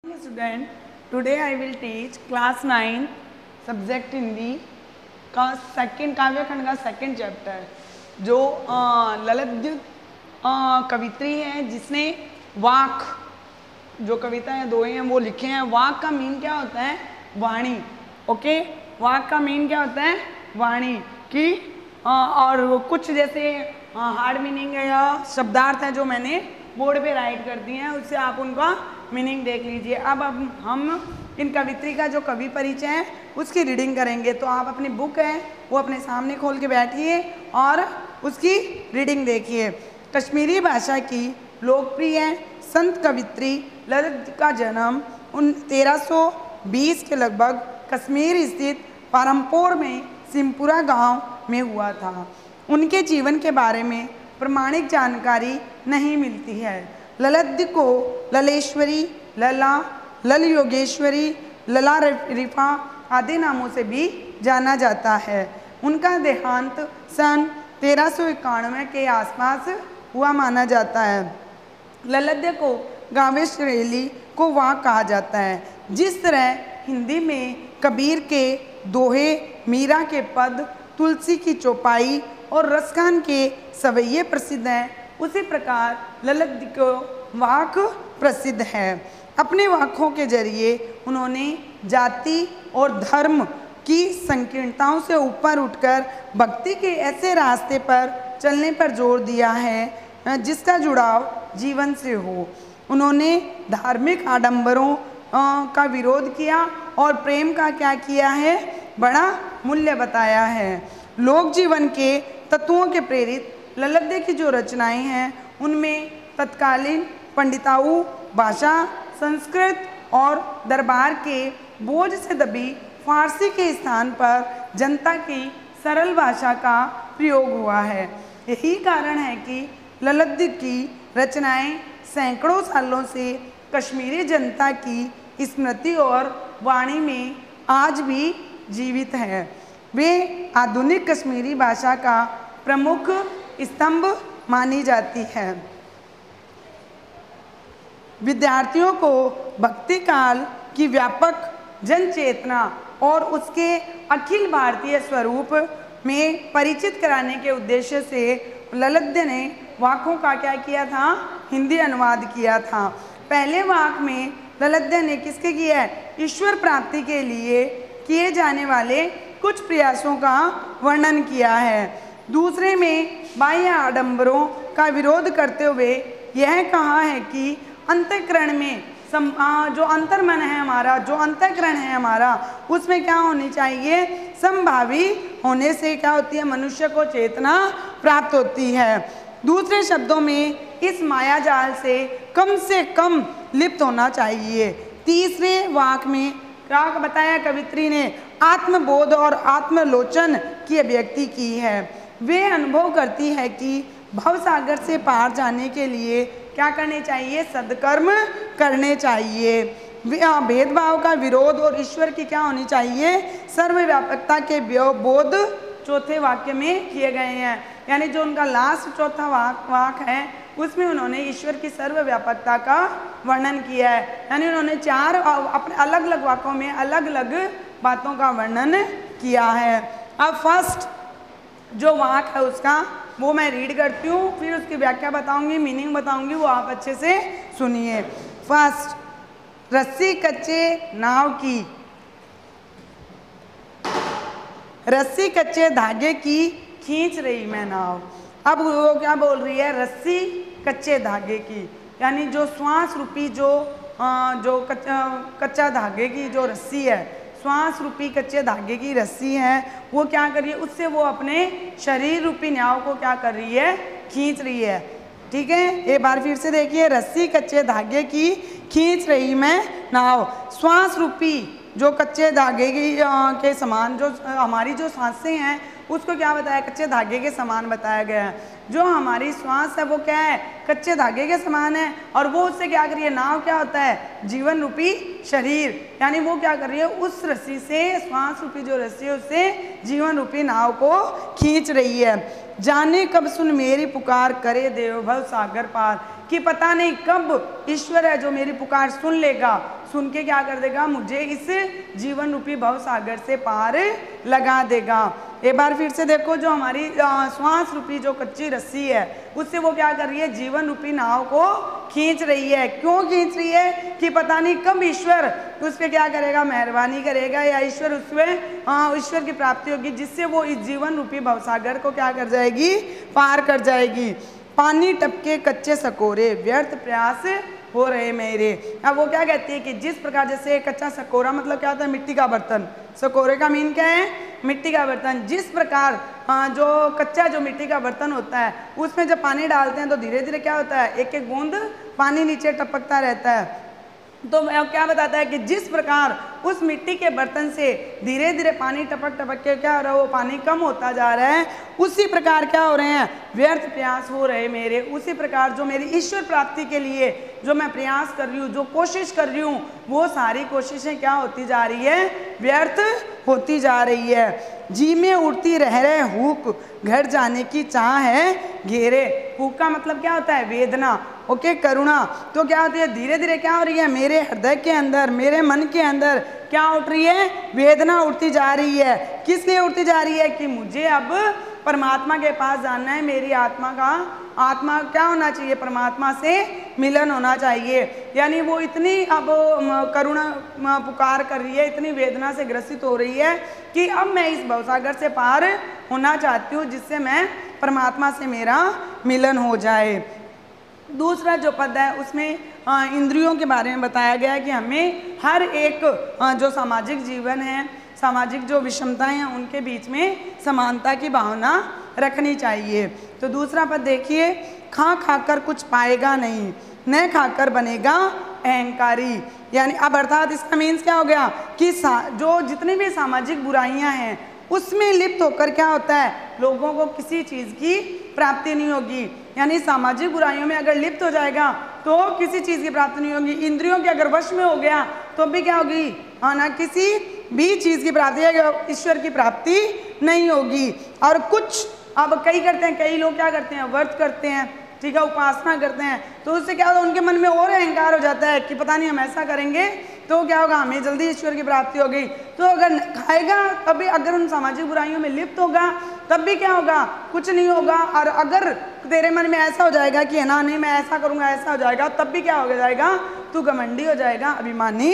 Student, today I will teach class 9 subject Hindi का second काव्य खंड का सेकंड चैप्टर जो ललित कवित्री है जिसने वाक जो कविता है दो हैं वो लिखे हैं। वाक का मीन क्या होता है? वाणी। ओके, वाक का मीन क्या होता है? वाणी की और कुछ जैसे हार्ड मीनिंग या शब्दार्थ है जो मैंने बोर्ड पे राइट कर दिए हैं, उससे आप उनका मीनिंग देख लीजिए। अब हम इन कवित्री का जो कवि परिचय है उसकी रीडिंग करेंगे। तो आप अपनी बुक है वो अपने सामने खोल के बैठिए और उसकी रीडिंग देखिए। कश्मीरी भाषा की लोकप्रिय संत कवित्री ललित का जन्म 1320 के लगभग कश्मीर स्थित पारमपुर में सिमपुरा गांव में हुआ था। उनके जीवन के बारे में प्रमाणिक जानकारी नहीं मिलती है। ललित को ललेश्वरी, लला, लल योगेश्वरी, लला रिफा आदि नामों से भी जाना जाता है। उनका देहांत सन 1391 के आसपास हुआ माना जाता है। ललित को गावेश्वरेली को वहाँ कहा जाता है। जिस तरह हिंदी में कबीर के दोहे, मीरा के पद, तुलसी की चौपाई और रसखान के सवैये प्रसिद्ध हैं, उसी प्रकार ललित को वाक प्रसिद्ध है। अपने वाकों के जरिए उन्होंने जाति और धर्म की संकीर्णताओं से ऊपर उठकर भक्ति के ऐसे रास्ते पर चलने पर जोर दिया है जिसका जुड़ाव जीवन से हो। उन्होंने धार्मिक आडंबरों का विरोध किया और प्रेम का क्या किया है? बड़ा मूल्य बताया है। लोक जीवन के तत्वों के प्रेरित ललित की जो रचनाएं हैं उनमें तत्कालीन पंडिताऊ भाषा, संस्कृत और दरबार के बोझ से दबी फारसी के स्थान पर जनता की सरल भाषा का प्रयोग हुआ है। यही कारण है कि ललित की रचनाएं सैकड़ों सालों से कश्मीरी जनता की स्मृति और वाणी में आज भी जीवित है। वे आधुनिक कश्मीरी भाषा का प्रमुख स्तंभ मानी जाती है। विद्यार्थियों को भक्ति काल की व्यापक जन चेतना और उसके अखिल भारतीय स्वरूप में परिचित कराने के उद्देश्य से ललित ने वाकों का क्या किया था? हिंदी अनुवाद किया था। पहले वाक में ललित ने किसके किया है? ईश्वर प्राप्ति के लिए किए जाने वाले कुछ प्रयासों का वर्णन किया है। दूसरे में बाह्य आडंबरों का विरोध करते हुए यह कहा है कि अंतःकरण में जो अंतर्मन है हमारा, जो अंतःकरण है हमारा, उसमें क्या होनी चाहिए? समभावी होने से क्या होती है? मनुष्य को चेतना प्राप्त होती है। दूसरे शब्दों में इस माया जाल से कम लिप्त होना चाहिए। तीसरे वाक में क्या बताया? कवित्री ने आत्मबोध और आत्मलोचन की अभिव्यक्ति की है। वे अनुभव करती है कि भवसागर से पार जाने के लिए क्या करने चाहिए? सद्कर्म करने चाहिए। भेदभाव का विरोध और ईश्वर की क्या होनी चाहिए? सर्वव्यापकता के बोध चौथे वाक्य में किए गए हैं। यानी जो उनका लास्ट चौथा वाक है उसमें उन्होंने ईश्वर की सर्वव्यापकता का वर्णन किया है। यानी उन्होंने चार अपने अलग अलग वाकों में अलग अलग बातों का वर्णन किया है। अब फर्स्ट जो वाक है उसका वो मैं रीड करती हूँ, फिर उसकी व्याख्या बताऊंगी, मीनिंग बताऊंगी, वो आप अच्छे से सुनिए। फर्स्ट, रस्सी कच्चे नाव की, रस्सी कच्चे धागे की खींच रही मैं नाव। अब वो क्या बोल रही है? रस्सी कच्चे धागे की, यानी जो श्वास रूपी जो कच्चा धागे की जो रस्सी है, श्वास रूपी कच्चे धागे की रस्सी है, वो क्या कर रही है? उससे वो अपने शरीर रूपी नाव को क्या कर रही है? खींच रही है। ठीक है, एक बार फिर से देखिए। रस्सी कच्चे धागे की खींच रही मैं नाव। श्वास रूपी जो कच्चे धागे की के समान जो हमारी जो सांसें हैं उसको क्या बताया? कच्चे धागे के समान बताया गया है। जो हमारी श्वास है वो क्या है? कच्चे धागे के समान है। और वो उससे क्या कर रही है? नाव क्या होता है? जीवन रूपी शरीर। यानी वो क्या कर रही है? उस रस्सी से, श्वास रूपी जो रस्सी है उससे जीवन रूपी नाव को खींच रही है। जाने कब सुन मेरी पुकार, करे देव भव सागर पार। कि पता नहीं कब ईश्वर है जो मेरी पुकार सुन लेगा, सुन के क्या कर देगा, मुझे इस जीवन रूपी भव सागर से पार लगा देगा। एक बार फिर से देखो, जो हमारी श्वास रूपी जो कच्ची रस्सी है उससे वो क्या कर रही है, जीवन रूपी नाव को खींच रही है। क्यों खींच रही है कि पता नहीं कब ईश्वर उस पर क्या करेगा, मेहरबानी करेगा, या ईश्वर उसमें ईश्वर की प्राप्ति होगी जिससे वो इस जीवन रूपी भवसागर को क्या कर जाएगी, पार कर जाएगी। पानी टपके कच्चे सकोरे, व्यर्थ प्रयास हो रहे मेरे। अब वो क्या कहती है कि जिस प्रकार, जैसे कच्चा सकोरा मतलब क्या होता है, मिट्टी का बर्तन। सकोरे का मीन क्या है, मिट्टी का बर्तन। जिस प्रकार जो कच्चा जो मिट्टी का बर्तन होता है उसमें जब पानी डालते हैं तो धीरे धीरे क्या होता है, एक एक बूंद पानी नीचे टपकता रहता है। तो क्या बताता है कि जिस प्रकार उस मिट्टी के बर्तन से धीरे धीरे पानी टपक टपक के क्या हो रहा है, वो पानी कम होता जा रहा है, उसी प्रकार क्या हो रहे हैं, व्यर्थ प्रयास हो रहे मेरे। उसी प्रकार जो मेरी ईश्वर प्राप्ति के लिए जो मैं प्रयास कर रही हूँ, जो कोशिश कर रही हूँ, वो सारी कोशिशें क्या होती जा रही है, व्यर्थ होती जा रही है। जी में उड़ती रह रहे हुक, घर जाने की चाह है घेरे। हुक का मतलब क्या होता है, वेदना, ओके, करुणा। तो क्या होती है, धीरे धीरे क्या हो रही है, मेरे हृदय के अंदर, मेरे मन के अंदर क्या उठ रही है, वेदना उठती जा रही है। किस लिए उठती जा रही है कि मुझे अब परमात्मा के पास जाना है। मेरी आत्मा क्या होना चाहिए, परमात्मा से मिलन होना चाहिए। यानी वो इतनी अब करुणा पुकार कर रही है, इतनी वेदना से ग्रसित हो रही है कि अब मैं इस भवसागर से पार होना चाहती हूँ जिससे मैं परमात्मा से मेरा मिलन हो जाए। दूसरा जो पद है उसमें इंद्रियों के बारे में बताया गया है कि हमें हर एक जो सामाजिक जीवन है, सामाजिक जो विषमताएं हैं, उनके बीच में समानता की भावना रखनी चाहिए। तो दूसरा पद देखिए, खा खाकर कुछ पाएगा नहीं, न खाकर बनेगा अहंकारी। यानी अब अर्थात इसका मीन्स क्या हो गया कि जो जितनी भी सामाजिक बुराइयां हैं उसमें लिप्त होकर क्या होता है, लोगों को किसी चीज़ की प्राप्ति नहीं होगी। यानी सामाजिक बुराइयों में अगर लिप्त हो जाएगा तो किसी चीज़ की प्राप्ति नहीं होगी। इंद्रियों के अगर वश में हो गया तो भी क्या होगी, ना किसी भी चीज़ की प्राप्ति है, ईश्वर की प्राप्ति नहीं होगी। और कुछ अब कई करते हैं, कई लोग क्या करते हैं, व्रत करते हैं, ठीक है, उपासना करते हैं, तो उससे क्या होता है, उनके मन में और अहंकार हो जाता है कि पता नहीं हम ऐसा करेंगे तो क्या होगा, हमें जल्दी ईश्वर की प्राप्ति होगी। तो अगर खाएगा तभी, अगर उन सामाजिक बुराइयों में लिप्त होगा तब भी क्या होगा, कुछ नहीं होगा। और अगर तेरे मन में ऐसा हो जाएगा कि है ना, नहीं मैं ऐसा करूँगा, ऐसा हो जाएगा, तब भी क्या हो जाएगा, तू घमंडी हो जाएगा, अभिमानी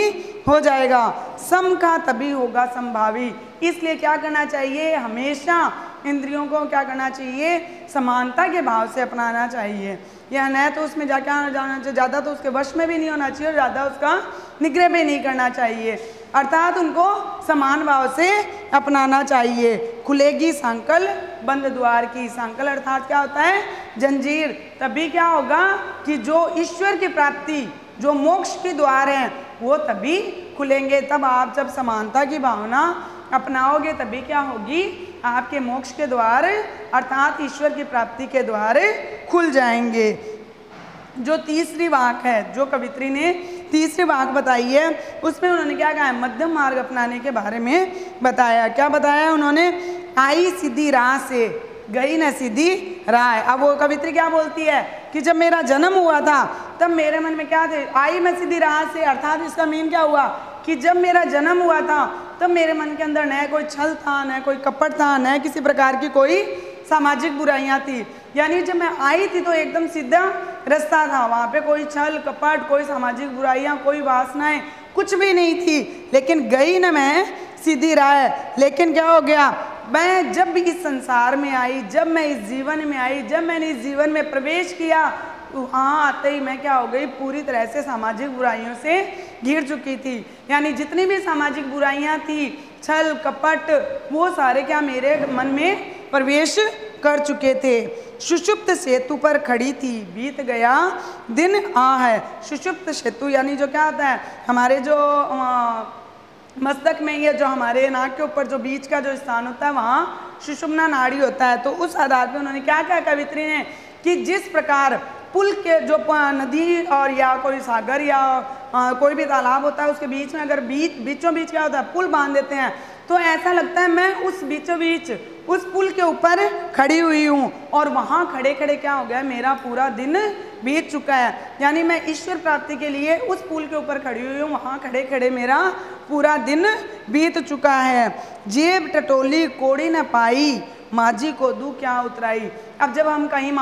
हो जाएगा। सम का तभी होगा संभावी। इसलिए क्या करना चाहिए, हमेशा इंद्रियों को क्या करना चाहिए, समानता के भाव से अपनाना चाहिए। या न तो उसमें जाके आना जाना चाहिए, ज़्यादा तो उसके वश में भी नहीं होना चाहिए और ज़्यादा उसका निग्रह भी नहीं करना चाहिए। अर्थात उनको समान भाव से अपनाना चाहिए। खुलेगी सांकल बंद द्वार की। सांकल अर्थात क्या होता है, जंजीर। तभी क्या होगा कि जो ईश्वर की प्राप्ति, जो मोक्ष के द्वार हैं, वो तभी खुलेंगे। तब आप जब समानता की भावना अपनाओगे तभी क्या होगी, आपके मोक्ष के द्वार अर्थात ईश्वर की प्राप्ति के द्वार खुल जाएंगे। जो तीसरी वाक है, जो कवित्री ने तीसरी वाक बताई है, उसमें उन्होंने क्या कहा है, मध्यम मार्ग अपनाने के बारे में बताया। क्या बताया उन्होंने, आई सीधी राह से गई न सीधी राह। अब वो कवित्री क्या बोलती है कि जब मेरा जन्म हुआ था तब मेरे मन में क्या थे, आई मैं सीधी राह से। अर्थात इसका मीन क्या हुआ कि जब मेरा जन्म हुआ था तब मेरे मन के अंदर न कोई छल था, न कोई कपट था, न किसी प्रकार की कोई सामाजिक बुराइयां थी। यानी जब मैं आई थी तो एकदम सीधा रास्ता था, वहाँ पे कोई छल कपट, कोई सामाजिक बुराइयां, कोई वासनाएं, कुछ भी नहीं थी। लेकिन गई न मैं सीधी राह। लेकिन क्या हो गया, मैं जब भी इस संसार में आई, जब मैं इस जीवन में आई, जब मैंने इस जीवन में प्रवेश किया, तो वहाँ आते ही मैं क्या हो गई, पूरी तरह से सामाजिक बुराइयों से घिर चुकी थी। यानी जितनी भी सामाजिक बुराइयां थी, छल कपट, वो सारे क्या मेरे मन में प्रवेश कर चुके थे। सुषुप्त सेतु पर खड़ी थी, बीत गया दिन आ है। सुषुप्त सेतु यानी जो क्या होता है, हमारे जो मस्तक में, ये जो हमारे नाक के ऊपर जो बीच का जो स्थान होता है, वहाँ सुषुम्ना नाड़ी होता है। तो उस आधार पर उन्होंने क्या कहा कवित्री ने कि जिस प्रकार पुल के जो नदी और या कोई सागर या कोई भी तालाब होता है, उसके बीच में अगर बीचों बीच क्या होता है, पुल बांध देते हैं, तो ऐसा लगता है मैं उस बीचों बीच उस पुल के ऊपर खड़ी हुई हूँ और वहाँ खड़े खड़े क्या हो गया, मेरा पूरा दिन बीत चुका है। यानी मैं ईश्वर प्राप्ति के लिए उस पुल के ऊपर खड़ी हुई हूँ, वहाँ खड़े खड़े मेरा पूरा दिन बीत चुका है। जेब टटोली कोड़ी न पाई, माझी को दू क्या उतराई। अब जब हम कहीं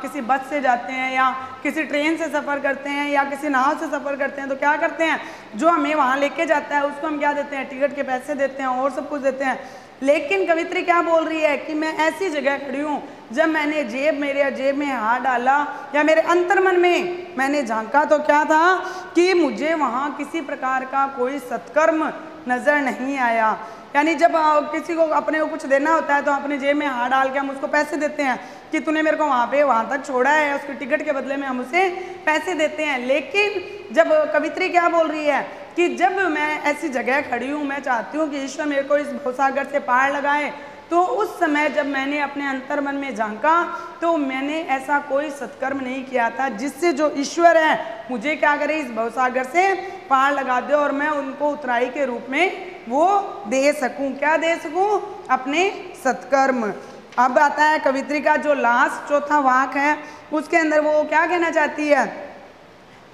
किसी बस से जाते हैं या किसी ट्रेन से सफ़र करते हैं या किसी नाव से सफ़र करते हैं तो क्या करते हैं, जो हमें वहाँ लेके जाता है उसको हम क्या देते हैं, टिकट के पैसे देते हैं और सब कुछ देते हैं। लेकिन कवित्री क्या बोल रही है कि मैं ऐसी जगह खड़ी हूँ जब मैंने मेरे जेब में हाथ डाला या मेरे अंतर्मन में मैंने झांका तो क्या था कि मुझे वहाँ किसी प्रकार का कोई सत्कर्म नज़र नहीं आया। यानी जब किसी को अपने को कुछ देना होता है तो अपने जेब में हाथ डाल के हम उसको पैसे देते हैं कि तूने मेरे को वहाँ तक छोड़ा है, उसके टिकट के बदले में हम उसे पैसे देते हैं। लेकिन जब कवित्री क्या बोल रही है कि जब मैं ऐसी जगह खड़ी हूँ, मैं चाहती हूँ कि ईश्वर मेरे को इस भवसागर से पार लगाए, तो उस समय जब मैंने अपने अंतर्मन में झांका तो मैंने ऐसा कोई सत्कर्म नहीं किया था जिससे जो ईश्वर है मुझे क्या करे, इस भवसागर से पार लगा दे और मैं उनको उतराई के रूप में वो दे सकूं। क्या दे सकूं? अपने सत्कर्म। अब आता है कवित्री का जो लास्ट चौथा वाक है, उसके अंदर वो क्या कहना चाहती है,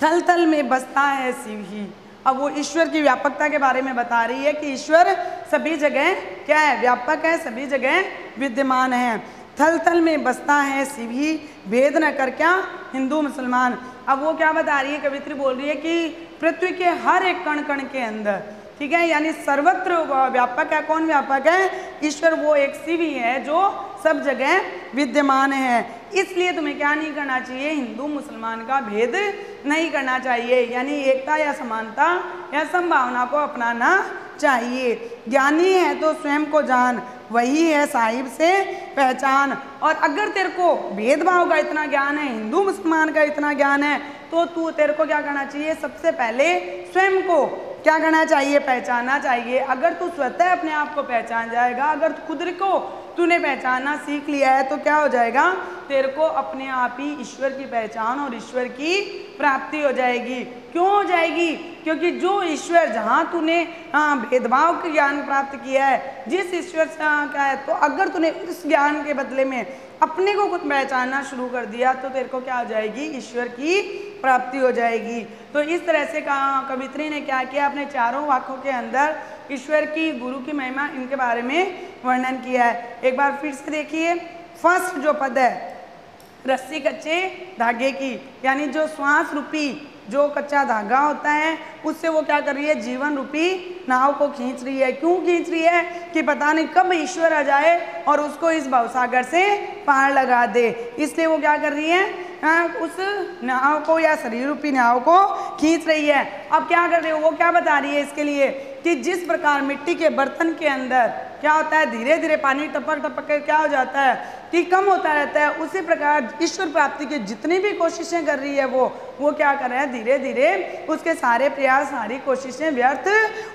थल थल में बसता है शिव ही। अब वो ईश्वर की व्यापकता के बारे में बता रही है कि ईश्वर सभी जगह क्या है, व्यापक है, सभी जगह विद्यमान है। थल थल में बसता है शिव ही, भेद न कर क्या हिंदू मुसलमान। अब वो क्या बता रही है, कवित्री बोल रही है कि पृथ्वी के हर एक कण कण के अंदर, ठीक है, यानी सर्वत्र व्यापक है। कौन व्यापक है? ईश्वर, वो एक शिव ही है जो सब जगह विद्यमान है। इसलिए तुम्हें क्या नहीं करना चाहिए, हिंदू मुसलमान का भेद नहीं करना चाहिए, यानी एकता या समानता या संभावना को अपनाना चाहिए। ज्ञानी है तो स्वयं को जान, वही है साहिब से पहचान। और अगर तेरे को भेदभाव का इतना ज्ञान है, हिंदू मुसलमान का इतना ज्ञान है, तो तेरे को क्या करना चाहिए, सबसे पहले स्वयं को क्या करना चाहिए, पहचानना चाहिए। अगर तू स्वतः अपने आप को पहचान जाएगा, अगर खुद को तूने पहचानना सीख लिया है तो क्या हो जाएगा, तेरे को अपने आप ही ईश्वर की पहचान और ईश्वर की प्राप्ति हो जाएगी। क्यों हो जाएगी? क्योंकि जो ईश्वर, जहाँ तूने भेदभाव के ज्ञान प्राप्त किया है, जिस ईश्वर से क्या है, तो अगर तूने उस ज्ञान के बदले में अपने को खुद पहचानना शुरू कर दिया तो तेरे को क्या हो जाएगी, ईश्वर की प्राप्ति हो जाएगी। तो इस तरह से कवित्री ने क्या किया, अपने चारों वाक्यों के अंदर ईश्वर की, गुरु की महिमा, इनके बारे में वर्णन किया है। एक बार फिर से देखिए, फर्स्ट जो पद है, रस्सी कच्चे धागे की, यानी जो श्वास रूपी जो कच्चा धागा होता है उससे वो क्या कर रही है, जीवन रूपी नाव को खींच रही है। क्यों खींच रही है? कि पता नहीं कब ईश्वर आ जाए और उसको इस भवसागर से पार लगा दे। इसलिए वो क्या कर रही है, उस नाव को या शरीर रूपी नाव को खींच रही है। अब क्या कर रही है, वो क्या बता रही है इसके लिए कि जिस प्रकार मिट्टी के बर्तन के अंदर क्या होता है, धीरे धीरे पानी टपक टपक कर क्या हो जाता है कि कम होता रहता है, उसी प्रकार ईश्वर प्राप्ति की जितनी भी कोशिशें कर रही है वो क्या कर रहा है, धीरे धीरे उसके सारे प्रयास, सारी कोशिशें व्यर्थ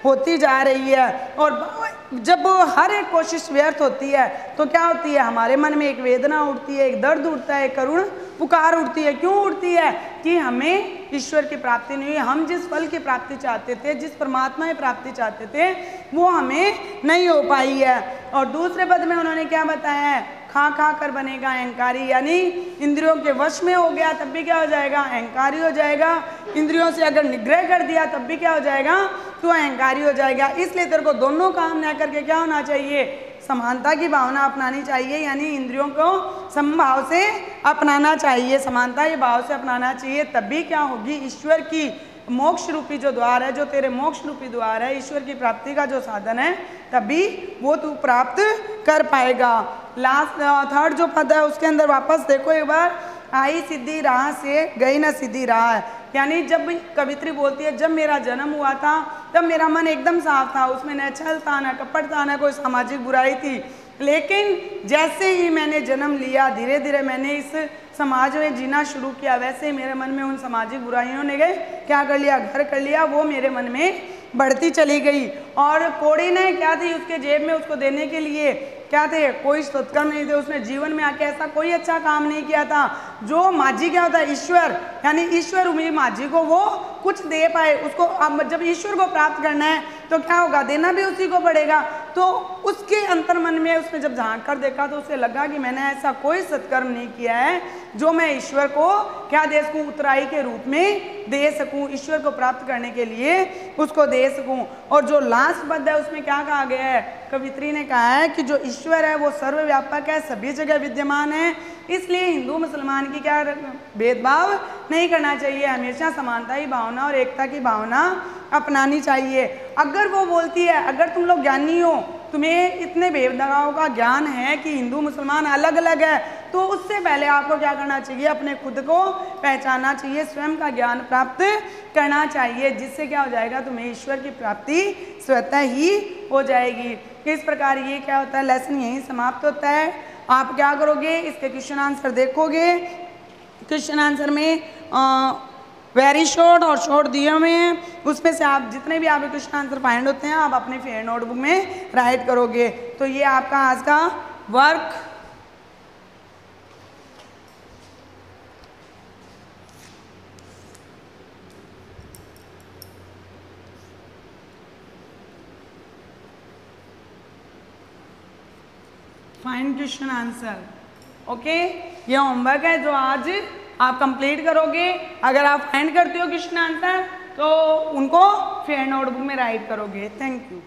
होती जा रही है। और जब हर एक कोशिश व्यर्थ होती है तो क्या होती है, हमारे मन में एक वेदना उठती है, एक दर्द उठता है, एक करुण पुकार उठती है। क्यों उठती है? कि हमें ईश्वर की प्राप्ति नहीं हुई, हम जिस फल की प्राप्ति चाहते थे, जिस परमात्मा की प्राप्ति चाहते थे, वो हमें नहीं हो पाई है। और दूसरे पद में उन्होंने क्या बताया है, खा खा कर बनेगा अहंकारी, यानी इंद्रियों के वश में हो गया तब भी क्या हो जाएगा, अहंकारी हो जाएगा। इंद्रियों से अगर निग्रह कर दिया तब भी क्या हो जाएगा, तो अहंकारी हो जाएगा। इसलिए तेरे को दोनों काम न करके क्या होना चाहिए, समानता की भावना अपनानी चाहिए, यानी इंद्रियों को समभाव से अपनाना चाहिए, समानता के भाव से अपनाना चाहिए। तभी क्या होगी, ईश्वर की मोक्ष रूपी जो द्वार है, जो तेरे मोक्ष रूपी द्वार है, ईश्वर की प्राप्ति का जो साधन है, तभी वो तू प्राप्त कर पाएगा। लास्ट थर्ड जो पद है उसके अंदर वापस देखो एक बार, आई सीधी राह से गई न सीधी राह है। यानी जब कवित्री बोलती है, जब मेरा जन्म हुआ था तब मेरा मन एकदम साफ था, उसमें न छल था, न कपट था, न कोई सामाजिक बुराई थी। लेकिन जैसे ही मैंने जन्म लिया, धीरे धीरे मैंने इस समाज में जीना शुरू किया, वैसे ही मेरे मन में उन सामाजिक बुराइयों ने गए क्या कर लिया, घर कर लिया, वो मेरे मन में बढ़ती चली गई। और कोड़ी ने क्या थी उसके जेब में, उसको देने के लिए क्या थे, कोई सत्कर्म नहीं थे, उसने जीवन में आके ऐसा कोई अच्छा काम नहीं किया था जो माझी क्या होता है, ईश्वर, यानी ईश्वर उम्मीद माझी को वो कुछ दे पाए। उसको अब जब ईश्वर को प्राप्त करना है तो क्या होगा, देना भी उसी को पड़ेगा। तो उसके अंतर मन में उसने जब झांक कर देखा तो उसे लगा कि मैंने ऐसा कोई सत्कर्म नहीं किया है जो मैं ईश्वर को क्या दे सकूं, उत्तराई के रूप में दे सकूं, ईश्वर को प्राप्त करने के लिए उसको दे सकूं। और जो लास्ट पद है उसमें क्या कहा गया है, कवित्री ने कहा है कि जो ईश्वर है वो सर्वव्यापक है, सभी जगह विद्यमान है, इसलिए हिंदू मुसलमान की क्या भेदभाव नहीं करना चाहिए, हमेशा समानता की भावना और एकता की भावना अपनानी चाहिए। अगर वो बोलती है, अगर तुम लोग ज्ञानी हो, तुम्हें इतने भेदभाव का ज्ञान है कि हिंदू मुसलमान अलग अलग है, तो उससे पहले आपको क्या करना चाहिए, अपने खुद को पहचानना चाहिए, स्वयं का ज्ञान प्राप्त करना चाहिए, जिससे क्या हो जाएगा, तुम्हें ईश्वर की प्राप्ति स्वतः ही हो जाएगी। इस प्रकार ये क्या होता है, लेसन यहीं समाप्त होता है। आप क्या करोगे, इसके क्वेश्चन आंसर देखोगे। क्वेश्चन आंसर में वेरी शॉर्ट और शॉर्ट दिए हुए हैं, उसमें से आप जितने भी आपके क्वेश्चन आंसर फाइंड होते हैं आप अपने फेयर नोटबुक में राइट करोगे। तो ये आपका आज का work find question answer, okay, ये होमवर्क है जो आज आप कंप्लीट करोगे। अगर आप फाइंड करते हो क्वेश्चन आंसर तो उनको फेयर नोटबुक में राइट करोगे। Thank you.